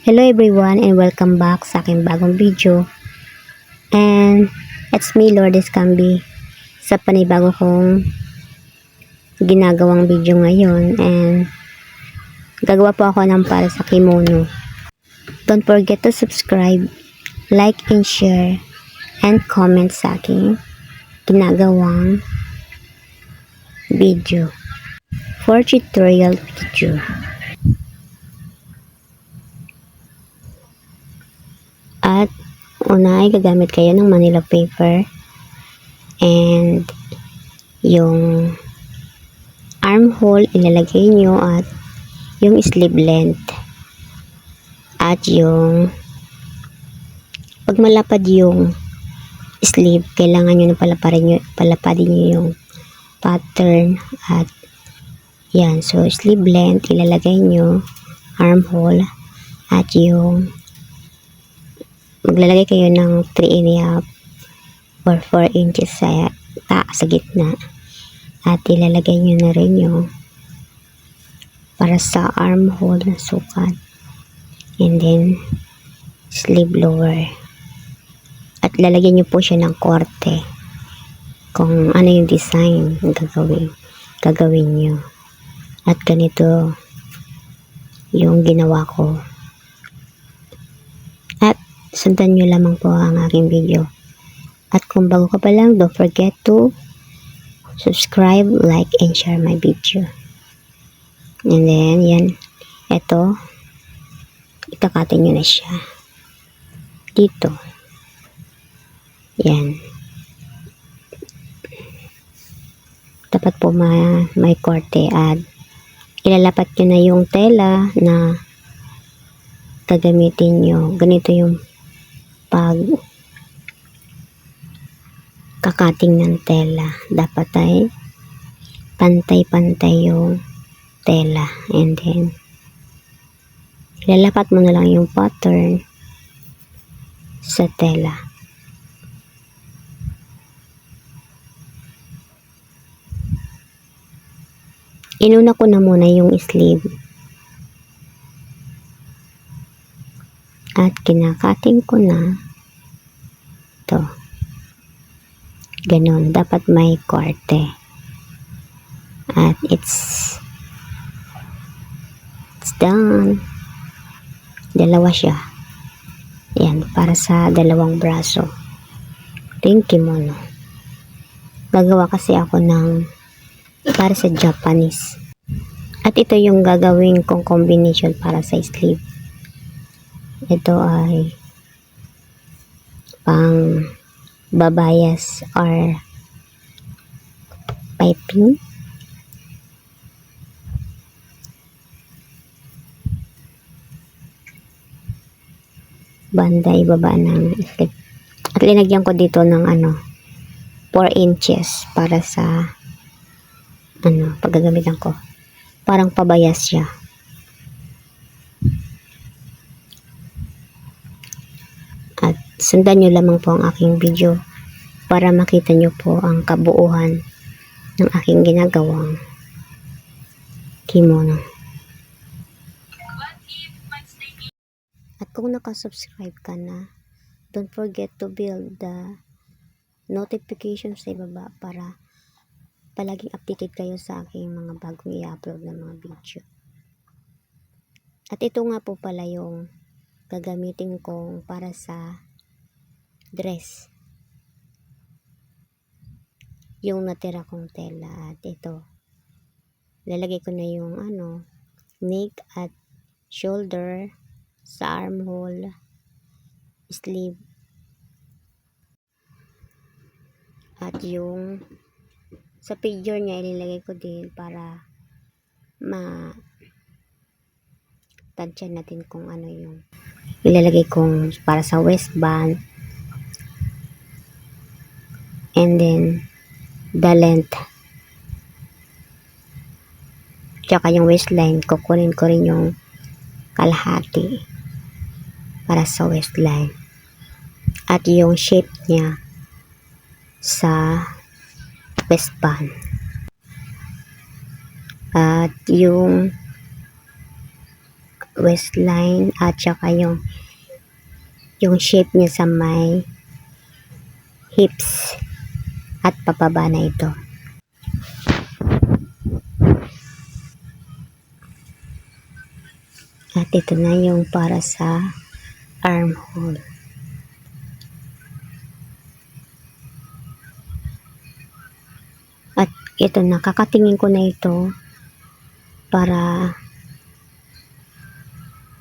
Hello everyone and welcome back sa aking bagong video. And it's me, Lourdes Cambi, sa panibago kong ginagawang video ngayon. And gagawa po ako ng para sa kimono. Don't forget to subscribe, like and share, and comment sa aking ginagawang video for tutorial video. At una ay gagamit kayo ng Manila paper and yung armhole ilalagay nyo at yung sleeve length at yung pag malapad yung sleeve kailangan nyo na palapadin nyo yung pattern at yan. So sleeve length ilalagay nyo, armhole at yung maglalagay kayo ng 3.5 or 4 inches sa gitna at ilalagay nyo na rin yung para sa armhole na sukat and then sleeve lower at lalagyan nyo po siya ng korte kung ano yung design gagawin nyo at ganito yung ginawa ko. Sundan nyo lamang po ang aking video. At kung bago ka pa lang, don't forget to subscribe, like, and share my video. And then, yan. Ito, ikakatin nyo na siya. Dito. Yan. Dapat po may korte at ilalapat nyo na yung tela na gagamitin nyo. Ganito yung pag kakating ng tela dapat ay pantay-pantay yung tela and then ilalapat mo na lang yung pattern sa tela. Inuna ko na muna yung sleeve at kinakating ko na to. Ganon. Dapat may korte. At it's done. Dalawa siya. Yan. Para sa dalawang braso. Ito yung kimono. Gagawa kasi ako ng para sa Japanese. At ito yung gagawin kong combination para sa sleeve. Ito ay pang babayas or piping. Banda ibaba ng sleeve. At linagyan ko dito ng 4 inches para sa paggagamitan ko. Parang pabayas siya. At sundan nyo lamang po ang aking video para makita nyo po ang kabuuan ng aking ginagawang kimono. At kung nakasubscribe ka na, don't forget to build the notification sa ibaba para palaging updated kayo sa aking mga bagong i-upload na mga video. At ito nga po pala yung gagamitin kong para sa dress. Yung natira kong tela. At ito, lalagay ko na yung neck at shoulder sa armhole, sleeve, at yung sa figure niya ilalagay ko din para tansya natin kung ano yung ilalagay kong para sa waistband and then the length tsaka yung waistline kukunin ko rin yung kalahati para sa waistline at yung shape niya sa waistband at yung waistline at saka yung shape niya sa may hips at papaba na ito. At ito na yung para sa armhole. At ito na, kakatingin ko na ito para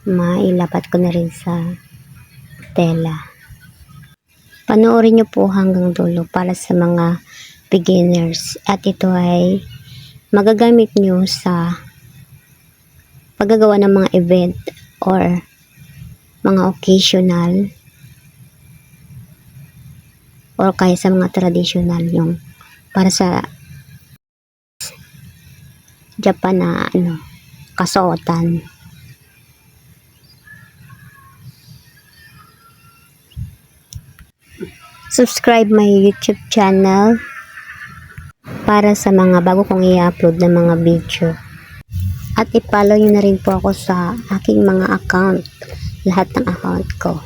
mailapat ko na rin sa tela. Panoorin nyo po hanggang dulo para sa mga beginners. At ito ay magagamit nyo sa paggagawa ng mga event or mga occasional or kaya sa mga traditional, yung para sa Japan na kasuotan. Subscribe my YouTube channel para sa mga bago kong i-upload na mga video. At i-follow nyo na rin po ako sa aking mga account, lahat ng account ko.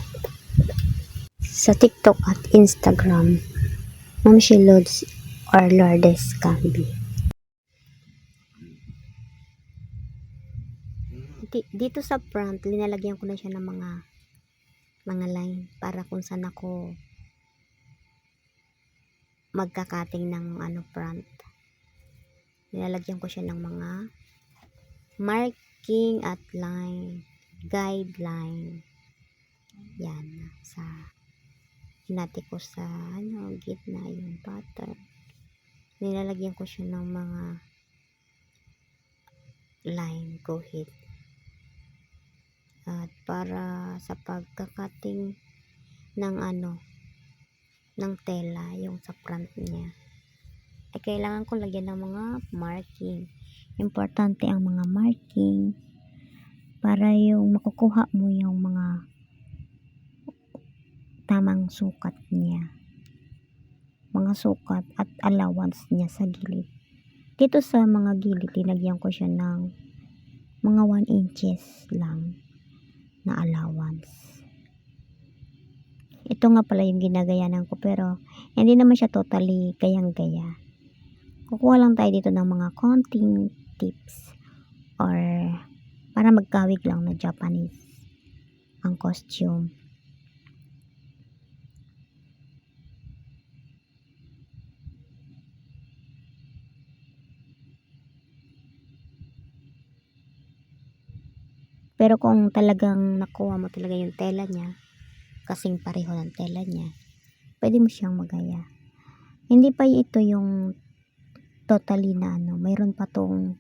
Sa TikTok at Instagram, Ma'am She Lourdes or Lourdes Camby. Dito sa front, linalagyan ko na siya ng mga line para kung saan ako magkakating ng front. Nilalagyan ko siya ng mga marking at line, guideline. Yan, hinati ko sa gitna yung pattern. Nilalagyan ko siya ng mga line, guhit. At para sa pagkakating ng ng tela, yung sa front niya, ay kailangan ko lagyan ng mga marking. Importante ang mga marking para yung makukuha mo yung mga tamang sukat niya, mga sukat at allowance niya sa gilid. Dito sa mga gilid, tinagyan ko siya ng mga 1 inches lang na allowance. Ito nga pala yung ginagayanan ko, pero hindi naman siya totally gayang-gaya. Kukuha lang tayo dito ng mga konting tips or para magkawig lang na Japanese ang costume. Pero kung talagang nakuha mo talaga yung tela niya, kasing pareho ng tela niya, pwede mo siyang magaya. Hindi pa ito yung totally na mayroon pa tong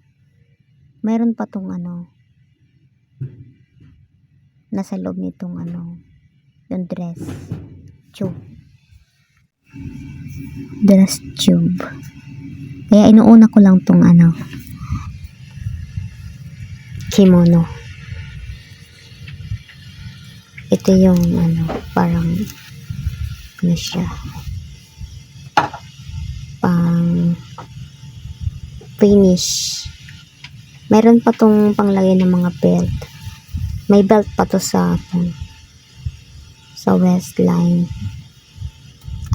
nasa loob nitong yung dress tube. Kaya inuuna ko lang tong kimono. Ito yung parang siya, pang finish. Meron pa tong panglagay ng mga belt. May belt pa to sa waistline.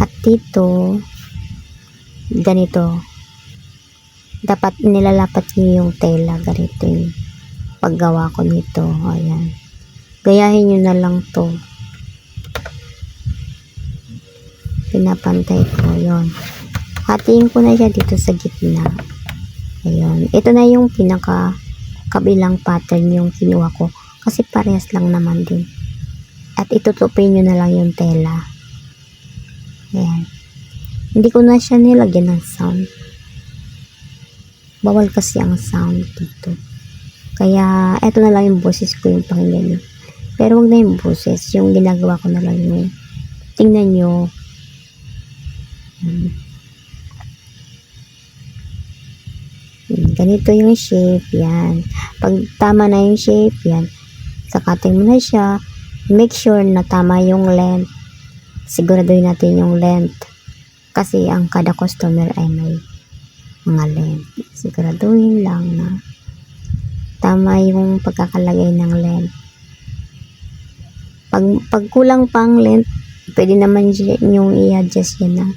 At dito, ganito. Dapat nilalapat niyo yung tela. Ganito yung paggawa ko nito. Ayan. Gayahin nyo na lang to. Pinapantay ko. Yun. Hatiin ko na siya dito sa gitna. Ayun. Ito na yung pinaka kabilang pattern yung kinuha ko. Kasi parehas lang naman din. At itutupin nyo na lang yung tela. Ayan. Hindi ko na siya nilagyan ng sound. Bawal kasi ang sound dito. Kaya, eto na lang yung boses ko yung pakinggan nyo. Pero wag na yung boses. Yung ginagawa ko na lang yung tingnan nyo. Ganito yung shape. Yan. Pag tama na yung shape, yan. Sakatin mo na siya. Make sure na tama yung length. Siguraduhin natin yung length. Kasi ang kada customer ay may mga length. Siguraduhin lang na tama yung pagkakalagay ng length. Pag kulang pang length, pwede naman yung i-adjust yan na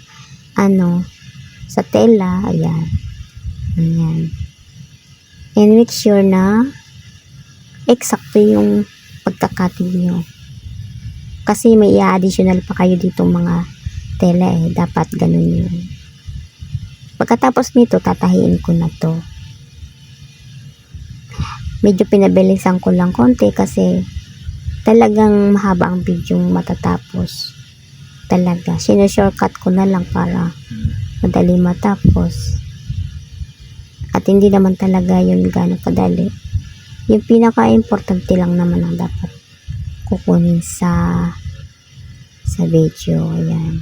sa tela. Ayan. And make sure na eksakto yung pagkakating nyo. Kasi may i-additional pa kayo dito mga tela dapat ganun yun. Pagkatapos nito, tatahiin ko na to. Medyo pinabilisan ko lang konti kasi talagang mahaba ang video matatapos. Talaga. Shortcut ko na lang para madali matapos. At hindi naman talaga yun gano'ng kadali. Yung pinaka-importante lang naman ang dapat kukunin sa video. Ayan.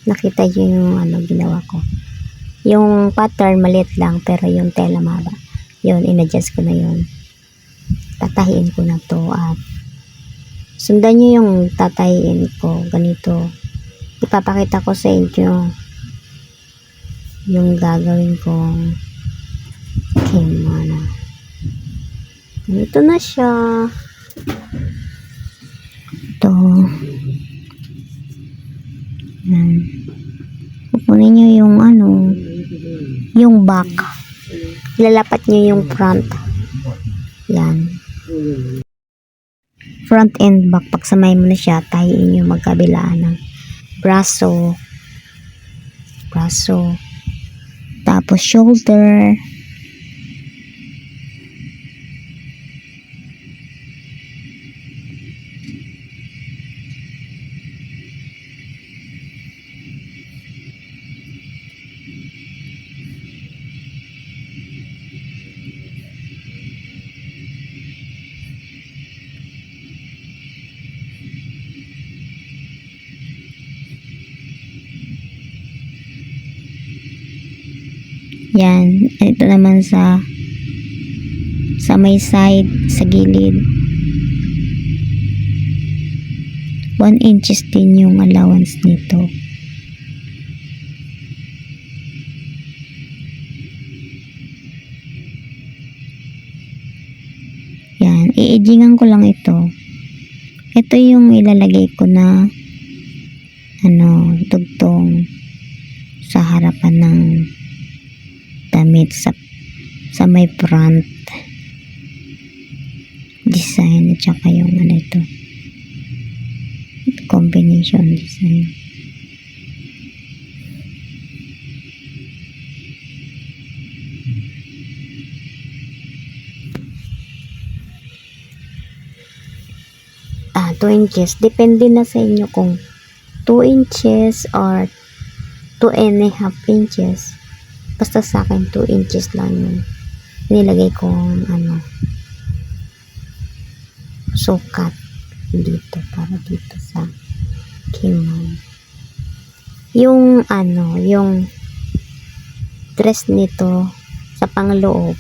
Nakita nyo yung ginawa ko. Yung pattern maliit lang pero yung tela mahaba. Yun, in-adjust ko na yun. Tatahiin ko na to at sundan nyo yung tatahiin ko. Ganito. Ipapakita ko sa inyo yung gagawin kong kimono. Ganito na siya. Ito. Kukunin nyo yung yung back. Ilalapat nyo yung front. Yan. Front and back. Pagsamay mo na siya, tahiin nyo magkabilaan ng braso. Tapos shoulder. Yan. Ito naman sa may side, sa gilid. 1 inches din yung allowance nito. Yan. I-edgingan ko lang ito. Ito yung ilalagay ko na dugtong sa harapan ng damit sa may front design at saka yung ito combination design. Ah, 2 inches. Depende na sa inyo kung 2 inches or 2.5 inches. Basta sa akin 2 inches lang yung nilagay kong sukat dito para dito sa kimono. Yung yung dress nito sa pangloob,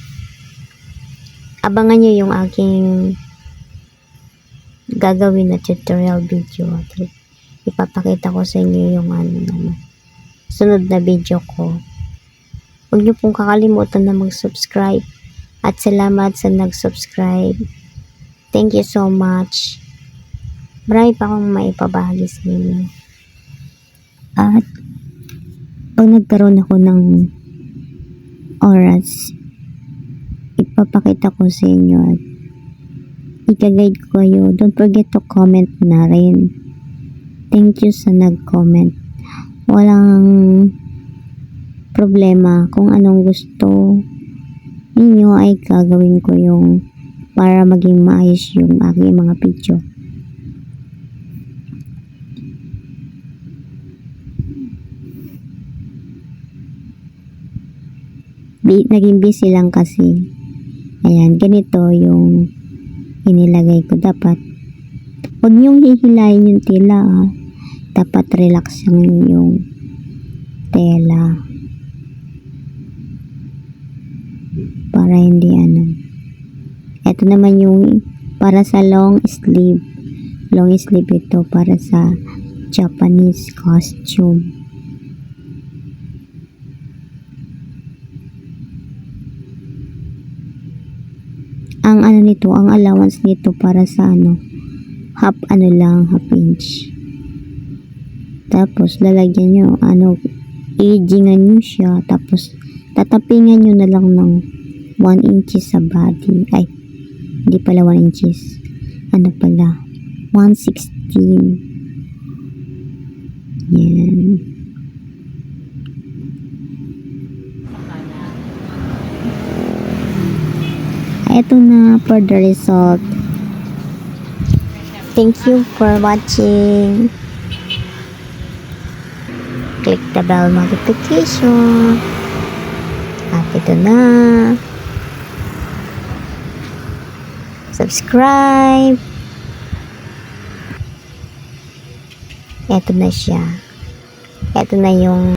abangan nyo yung aking gagawin na tutorial video. Ipapakita ko sa inyo yung sunod na video ko. Huwag niyo pong kakalimutan na mag-subscribe at salamat sa nag-subscribe. Thank you so much. Marami pa akong maipabahagi sa inyo. At pag nagkaroon ako ng oras, ipapakita ko sa inyo at ika-guide ko kayo. Don't forget to comment na rin. Thank you sa nag-comment. Walang problema kung anong gusto ninyo ay gagawin ko yung para maging maayos yung aking mga video. Naging busy lang kasi. Ayan, ganito yung inilagay ko. Dapat huwag niyong hihilayin yung tela. Dapat relax yung tela. Para hindi ito naman yung para sa long sleeve ito para sa Japanese costume. Ang ano nito, ang allowance nito para sa half inch. Tapos lalagyan nyo, i-jingan nyo siya, tapos tatapingan nyo na lang ng 1 inches sa body. Ay, hindi pala 1 inches. 1/16. Yan. Ito na for the result. Thank you for watching. Click the bell notification. At ito na. Subscribe. Ito na siya. Ito na yung